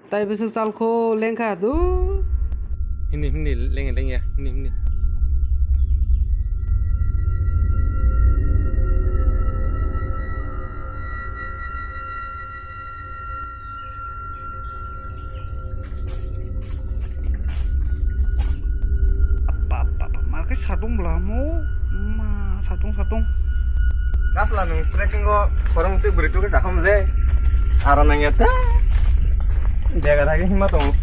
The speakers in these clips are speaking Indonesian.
Tai besok salko lengka tu. Hindi leng ya. Hindi. Apa satung belamu, satung. Kas lah nung trekking ko korang sih beritu ke sakam le. Aran nanya ta. Jaga lagi himatong.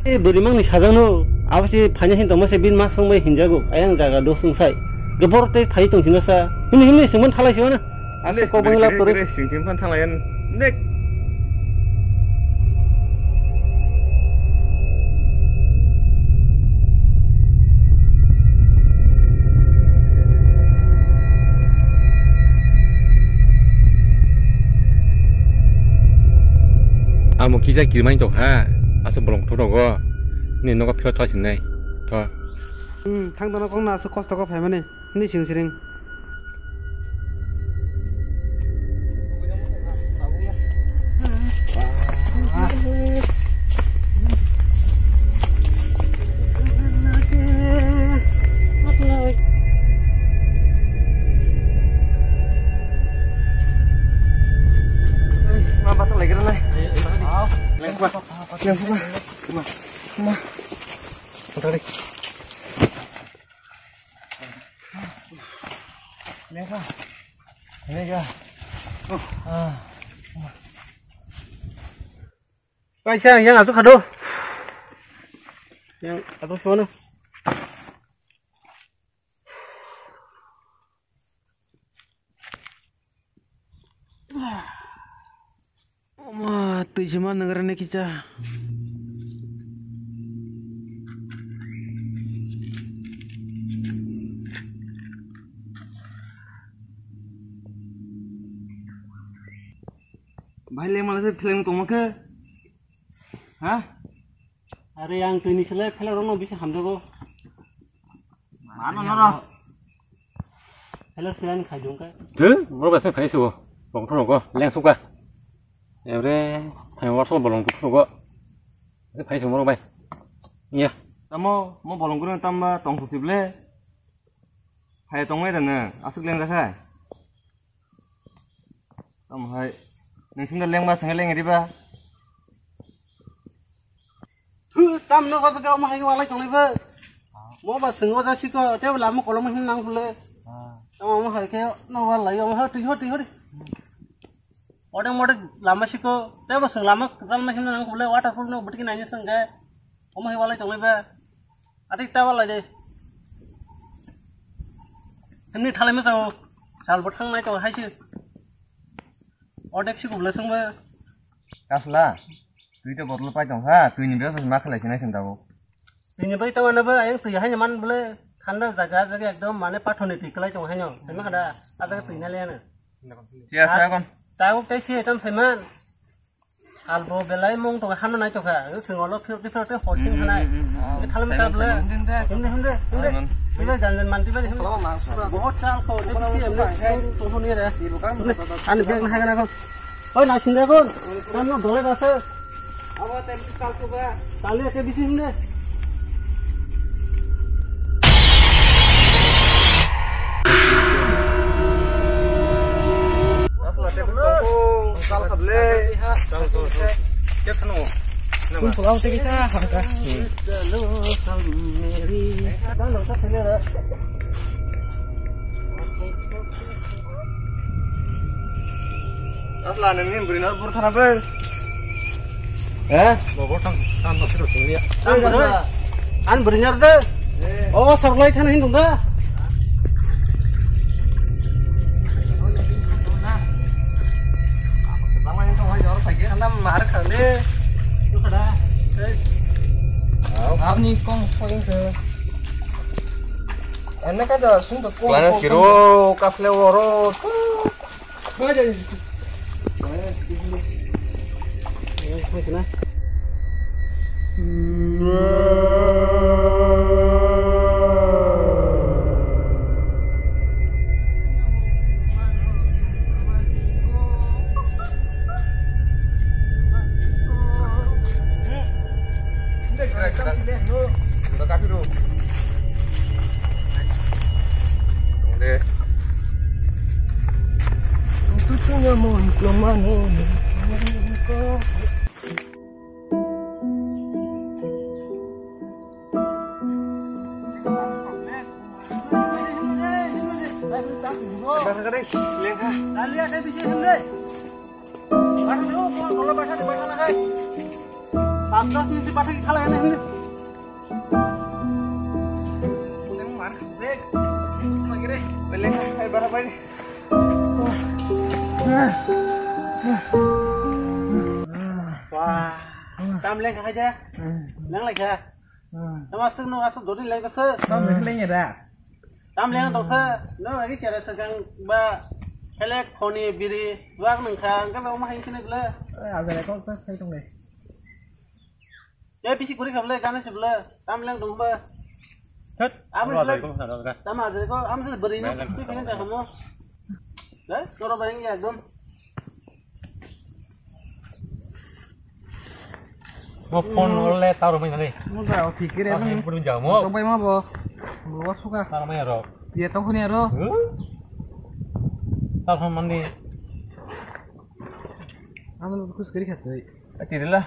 Berimang ni sajano, apa sih banyak hin tomas bin mas sung mai hinjago, ayang jaga dosung sai. Gebor te thai tong hinasa. Ini semen thalai siwana. Ase ko bangla pore. Sing pan thalayan. Nek. Amo kisah kiriman itu ha, asal belum turun kok, ini noga pio tahu sih nih, tahu. Thang dono kong nasi kos toko pay mana? Ini sing. Kai siang yang asuh kado. Yang asuh siapa? Tu cuma negara ni kita. Bahaya le malah film tu muka. Hah? Are yang tu ni selai film orang bisa hamdago. Mana nara? Film selain kajung ka. Tuh, mau bahasa bahasa suku. Bang turun kok, leng suka. Ya udah, tanya warso bolong turun kok. Bahasa mau baik. Iya. Tamu mau bolong kurang tambah tong putih beli. Hai tong mai dana, asuk leng dah. Tamu hai. Neng sudah leng mas, leng di ba. Tam no kau tu mah hiwa lagi tong leba. Mau bahas sengaja dah sih kau, tapi lama kalau mah hinang bule. Tamu mah hai kau, no lagi, mah tiho. Orang lama sih kau, tapi bahas lama kalau mah hinang bule, water pool no, berarti nanya sengaja. Mah hiwa lagi tong leba. Adik tahu lah je. Ini thalai mah tahu, sal bertang naik kau hai sih. Ordek sih kubla sengba. Kaslah. Tu itu botol pai dong ha, tu ini biasa semak lah sini sini tahu. Ini bayi tahu apa? Yang tu ya hanya man boleh khanda jaga ekdom mana pathon itu kelai dong hanya. Semak ada tu ini liana. Siapa kon? Tahu kaisi ekdom seman. Albo belai mong tu khanda naik tu kah? Sengolo filter tu horsing khanai. Ini thalai mah boleh. Ini. Bila jangan mandi bila ini. बहुत साल को देखिए हमने तो होने रहा है आने बैग ना है ओए ना सिंदे कोन कानो ढोले रसे अब तेल काल को बा काले के बिसी हिंदे Kaslah teh tongko kal kable. Tongko. Cek kanu. Kun pulau teh bisa harga. Lo kal meri. Dan lo tak sendiri. Kaslah nengin berinar bursan apa? Bobor tang masih terus ni ya. An berinar deh. Oh sarlai kan hindung dah. Lama yang kau hajar lagi, anda mahar kali. Itu kada. Abni kong paling ke. Enak ada sungguh kong. Planet kiro kasle woro. Baca. Kena. Bahasa kadang leng ha. Lihat saya bisa sendiri. Baru dulu kalau bahasa di mana lagi? 15 menit bahasa kalah yang ini. Leng mar leng. Lagi deh. Leng ha. Berapa ini? Wah. Tam leng aja. Leng lagi ya. Masuk nu masuk dulu leng ke se. Tam leng ya dah. Tam leng tu se. Nu lagi cara sekarang ba kelek khoni biri wang nang khang kan mau main sini dulu. Ada kau pas saya tunggu. Ya bisi kuri khamle kana sebelah. Tam leng dong ba. Hết. Am Rồi leng. cũng sao rồi. Tam ada ko am se beri ni. Tu pengen dah kamu. Dah, noro bareng ya dom. Một con le tao rồi mình đây. Mau dah fikir ya bang. Belum jauh mau. Coba mau apa? Luar suka. Tao mấy rồi. Dia tahu ni aro. Tao không ăn đi. Amal bagus kiri kat. Chỉ đấy là.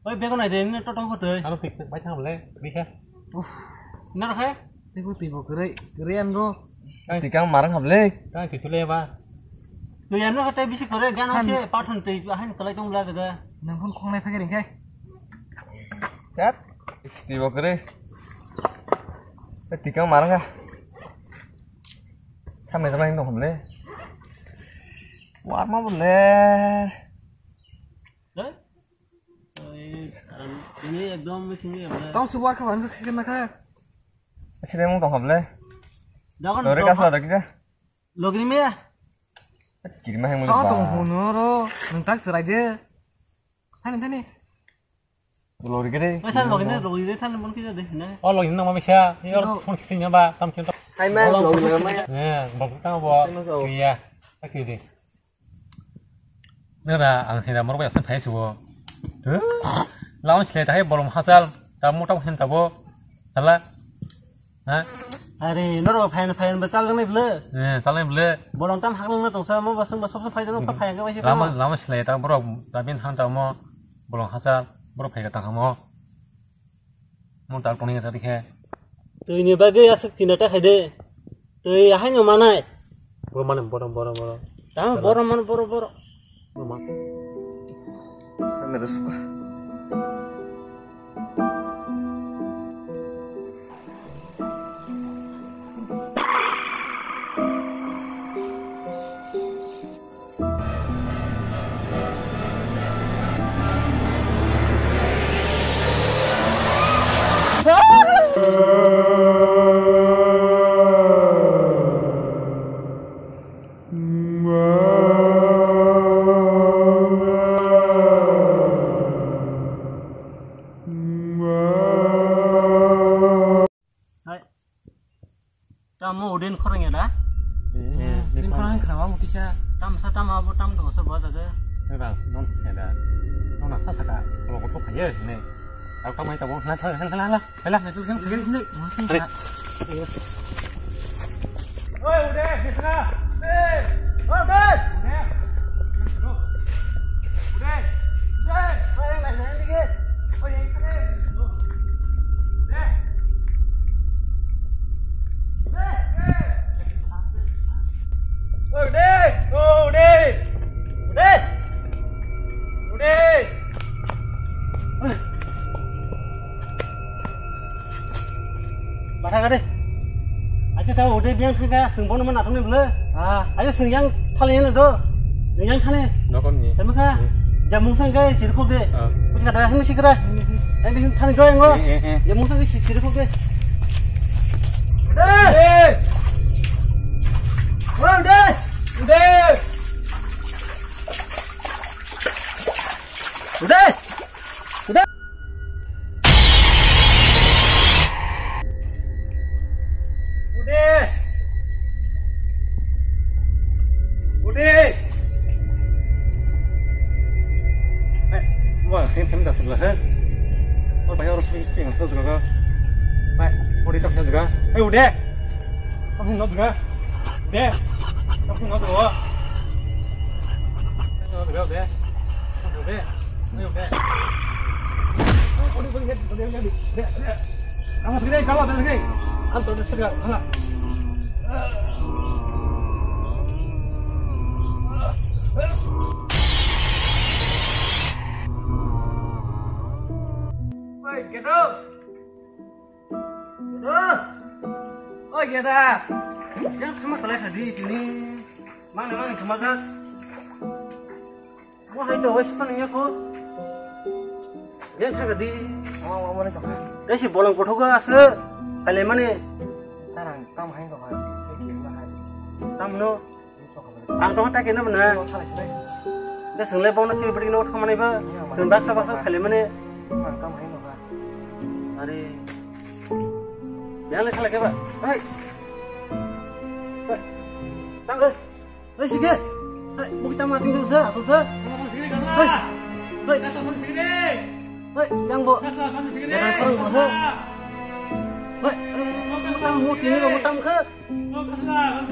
Oi be ko nai den to tong ko teuy. Tao thịt bánh thằng lên. Đi ha. Na khe. Ni ku tiba kerian bro. Thì càng marang hợp lê. Càng thịt lê ba. Tu yan no hate bisi kore gan ase pathon tei ahan kalai tong la daga. Nang pun kong nai pakai ringkai. Cát. Thì vào cái đây. Thì càng marang ha. Tham này tao đang đồng hợp lê. Quá má một lê. Dah. Ini ekdom sini ya. Tahu sebuah kawan ke kena kah? Sini mau đồng hợp lê. Dah kan. Rồi cái sao được cái? Login me ya. Kirim yang Tahu mulai. tong hono ro. Nentak serai dia. Tani. Lori cái đây. Masa login deh than mon kita deh na. Oh login nama Malaysia. Ini orang pun kesini ba. Tam cinta. Hai me login me. Bọc tao bỏ. Iya. Cái gì đi. Nữa là anh thấy là một cái sân thấy xuống. Lão chỉ thấy bờ lồng hazal. Tao mua trong hiện tao bo. Thật là. Hả? Hari noro phain becal kan bele. Sao lên bự. Bolong tam hak lung na tong sa mo basung basok sa phai tong ka phai ka mai Lama chỉ thấy tao bro. Tao bên hàng tao mo. Bờ lồng hazal. Bro phải cái tao mo. Muốn tao con này ra đi khe. Teuy ni bagi asuk tinata hade. Teuy ahan yo manai. Bro mana boro. Ta boro man boro. Rumah. Saya suka. Tamu udin khoreng ya dah. Ni korang kenapa mungkin saya? Tam sa tam abu tam tong sa ba daga. Các bạn non sẽ là nó là sát cả còn một thuốc phải nhớ này tao không ai tao muốn thôi hay là Nah, tu yang pergi sini. Masih tak. ôi udah di sana Udah. udah Hai nai nai dikit. oh yang ini udah Bahasa ka deh. Aja tahu udah biang ka sừng bon man atong ni bele. Aja sừng yang thalian do. Yang thane. nó con gì Tama ka. Jamung sang ka chỉ khúc deh. Kuci kada hang si kada. Yang di thane joy ngo. Jamung sang ka chỉ khúc deh. Udah. Udah. Udah. Wah, hem dah sebelah kan? Oh, banyak harus pinggir juga kan? Baik, mau ditoknya juga. Udah. Kamu nggak juga? Udah. Kamu nggak juga? Nggak juga, udah. Udah. Udah. Udah. Kamu segini, kalau segini. Antar segala. Oi, Gedo. Oi, Geda. Yang sama kalau tadi ini mana cuma kan mau hai dawai sepanjangnya kok yang tadi Mau nih toka. dia si bolong kotor gak ase kali mana Tarang tam hai toka. Kiri mah hai. tamu no Toka. ang toh tak kena benar Salah sih. dia senglai bau nanti beri nomor kemana iba senbak sabasa kali mana Mang tam hai toka. hari yang salah ke pak hai tangga hai sige hai mau kita mati dulu sah apa sah hai hai hai yang bo jangan perang bodoh hai mau tini mau tam ke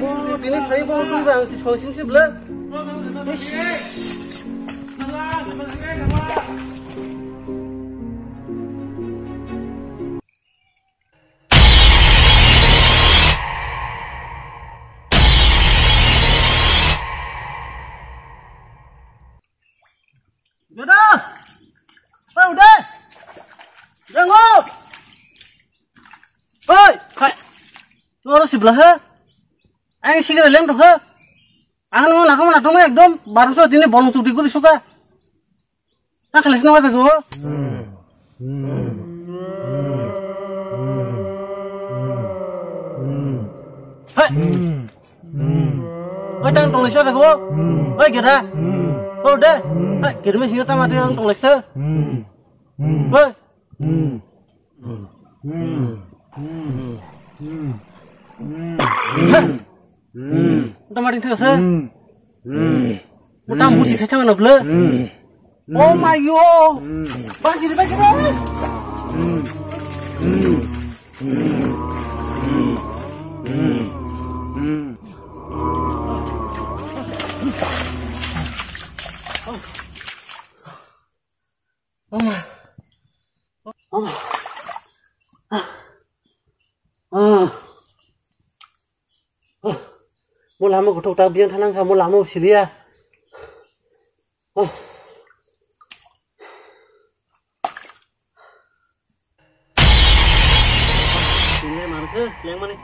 mau tini saya mau tuh bang si sosin si belah Udah, udah, jangan, hoi, hai, lu harus sebelah ha, ayo sih lem tuh ha, akan mau natung ekdom, baru saat ini bolong tuh diku disuka, nah kelas nama tuh gua, hai, hai jangan tulis tuh gua, hai kira. Oh udah, kirimnya sih kita mati yang tulis tuh. Woi. Kita mati terus. Kita musik kacang mana bela? Oh my god. Bagi. Mau lama kutuk tabian tanang kamu lama sini ya. Ini mana ke? Yang mana?